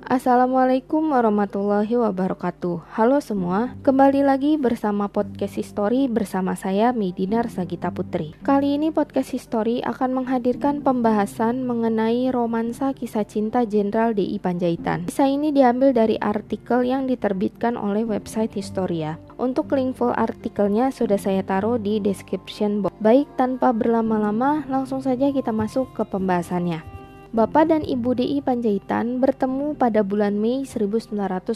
Assalamualaikum warahmatullahi wabarakatuh. Halo semua, kembali lagi bersama Podcast History bersama saya Midinar Sagita Putri. Kali ini Podcast History akan menghadirkan pembahasan mengenai romansa kisah cinta Jenderal D.I. Panjaitan. Kisah ini diambil dari artikel yang diterbitkan oleh website Historia. Untuk link full artikelnya sudah saya taruh di description box. Baik, tanpa berlama-lama langsung saja kita masuk ke pembahasannya. Bapak dan Ibu D.I. Panjaitan bertemu pada bulan Mei 1946.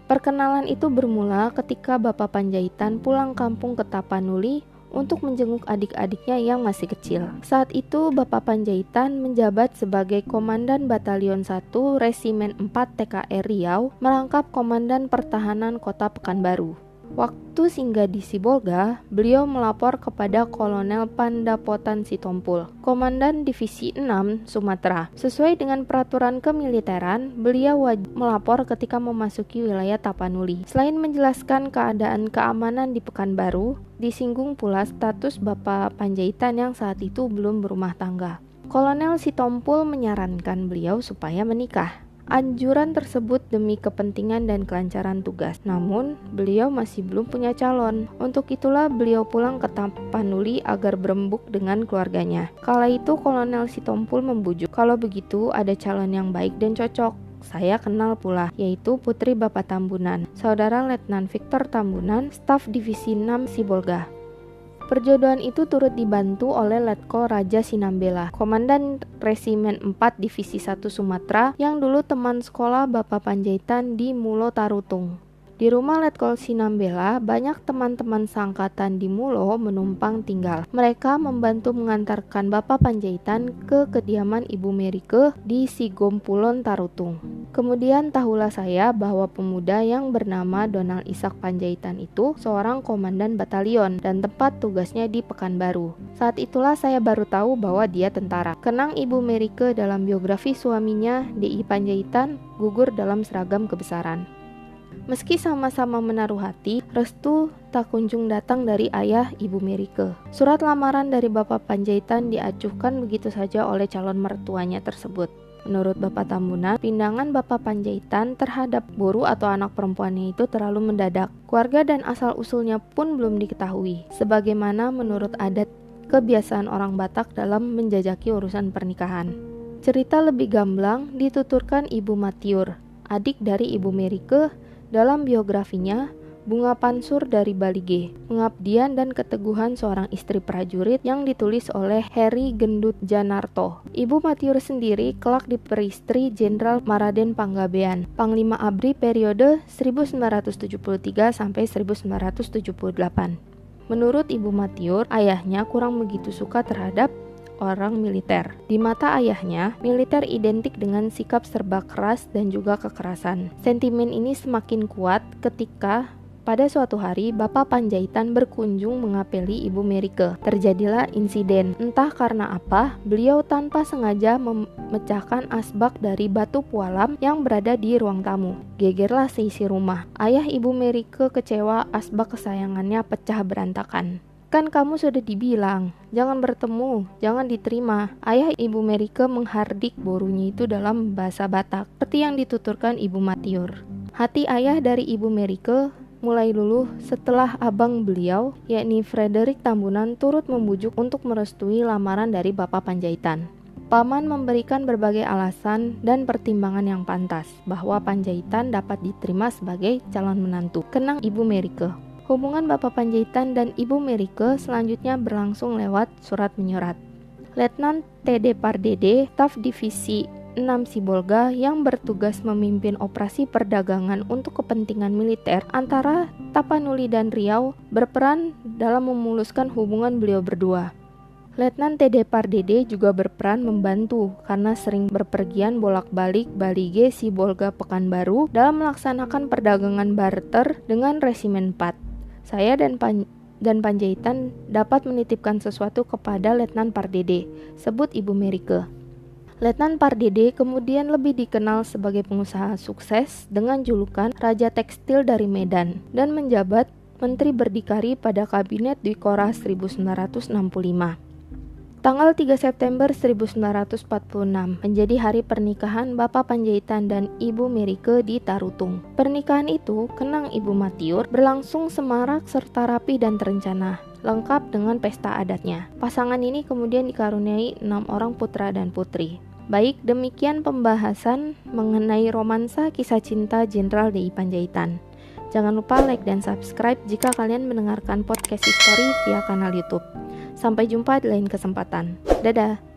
Perkenalan itu bermula ketika Bapak Panjaitan pulang kampung ke Tapanuli untuk menjenguk adik-adiknya yang masih kecil. Saat itu Bapak Panjaitan menjabat sebagai Komandan Batalion 1 Resimen 4 TKR Riau, merangkap Komandan Pertahanan Kota Pekanbaru. Waktu singgah di Sibolga, beliau melapor kepada Kolonel Pandapotan Sitompul, Komandan Divisi 6 Sumatera. Sesuai dengan peraturan kemiliteran, beliau wajib melapor ketika memasuki wilayah Tapanuli. Selain menjelaskan keadaan keamanan di Pekanbaru, disinggung pula status Bapak Panjaitan yang saat itu belum berumah tangga. Kolonel Sitompul menyarankan beliau supaya menikah. Anjuran tersebut demi kepentingan dan kelancaran tugas. Namun, beliau masih belum punya calon. Untuk itulah beliau pulang ke Tapanuli agar berembuk dengan keluarganya. Kala itu Kolonel Sitompul membujuk, kalau begitu ada calon yang baik dan cocok. Saya kenal pula, yaitu putri Bapak Tambunan, Saudara Letnan Victor Tambunan, staf Divisi 6 Sibolga. Perjodohan itu turut dibantu oleh Letkol Raja Sinambela, Komandan Resimen 4 Divisi 1 Sumatera, yang dulu teman sekolah Bapak Panjaitan di Mulo Tarutung. Di rumah Letkol Sinambela, banyak teman-teman seangkatan di Mulo menumpang tinggal. Mereka membantu mengantarkan Bapak Panjaitan ke kediaman Ibu Merike di Sigompulon Tarutung. Kemudian tahulah saya bahwa pemuda yang bernama Donald Ishak Panjaitan itu seorang komandan batalion dan tempat tugasnya di Pekanbaru. Saat itulah saya baru tahu bahwa dia tentara. Kenang Ibu Merike dalam biografi suaminya, D.I. Panjaitan, gugur dalam seragam kebesaran. Meski sama-sama menaruh hati, restu tak kunjung datang dari ayah Ibu Merike. Surat lamaran dari Bapak Panjaitan diajukan begitu saja oleh calon mertuanya tersebut. Menurut Bapak Tambunan, pindangan Bapak Panjaitan terhadap Boru atau anak perempuannya itu terlalu mendadak. Keluarga dan asal-usulnya pun belum diketahui, sebagaimana menurut adat kebiasaan orang Batak dalam menjajaki urusan pernikahan. Cerita lebih gamblang dituturkan Ibu Matiur, adik dari Ibu Merike, dalam biografinya Bunga Pansur dari Balige, Pengabdian dan Keteguhan Seorang Istri Prajurit, yang ditulis oleh Heri Gendut Janarto. Ibu Matiur sendiri kelak diperistri Jenderal Maraden Panggabean, Panglima ABRI periode 1973 sampai 1978. Menurut Ibu Matiur, ayahnya kurang begitu suka terhadap orang militer. Di mata ayahnya, militer identik dengan sikap serba keras dan juga kekerasan. Sentimen ini semakin kuat ketika pada suatu hari Bapak Panjaitan berkunjung mengapeli Ibu Merike. Terjadilah insiden. Entah karena apa, beliau tanpa sengaja memecahkan asbak dari batu pualam yang berada di ruang tamu. Gegerlah seisi rumah. Ayah Ibu Merike kecewa asbak kesayangannya pecah berantakan. Kan kamu sudah dibilang, jangan bertemu, jangan diterima. Ayah Ibu Merike menghardik borunya itu dalam bahasa Batak, seperti yang dituturkan Ibu Matiur. Hati ayah dari Ibu Merike mulai luluh setelah abang beliau, yakni Frederick Tambunan, turut membujuk untuk merestui lamaran dari Bapak Panjaitan. Paman memberikan berbagai alasan dan pertimbangan yang pantas bahwa Panjaitan dapat diterima sebagai calon menantu. Kenang Ibu Merike. Hubungan Bapak Panjaitan dan Ibu Merike selanjutnya berlangsung lewat surat menyurat. Letnan T.D. Pardede, staf Divisi 6 Sibolga, yang bertugas memimpin operasi perdagangan untuk kepentingan militer antara Tapanuli dan Riau, berperan dalam memuluskan hubungan beliau berdua. Letnan T.D. Pardede juga berperan membantu karena sering berpergian bolak-balik Balige, Sibolga, Pekanbaru dalam melaksanakan perdagangan barter dengan Resimen 4. Saya dan Panjaitan dapat menitipkan sesuatu kepada Letnan Pardede, sebut Ibu Merike. Letnan Pardede kemudian lebih dikenal sebagai pengusaha sukses dengan julukan Raja Tekstil dari Medan dan menjabat Menteri Berdikari pada Kabinet Dwikora 1965. Tanggal 3 September 1946 menjadi hari pernikahan Bapak Pandjaitan dan Ibu Merike di Tarutung. Pernikahan itu, kenang Ibu Matiur, berlangsung semarak serta rapi dan terencana, lengkap dengan pesta adatnya. Pasangan ini kemudian dikaruniai 6 orang putra dan putri. Baik, demikian pembahasan mengenai romansa kisah cinta Jenderal D.I. Pandjaitan. Jangan lupa like dan subscribe jika kalian mendengarkan podcast history via kanal YouTube. Sampai jumpa di lain kesempatan. Dadah!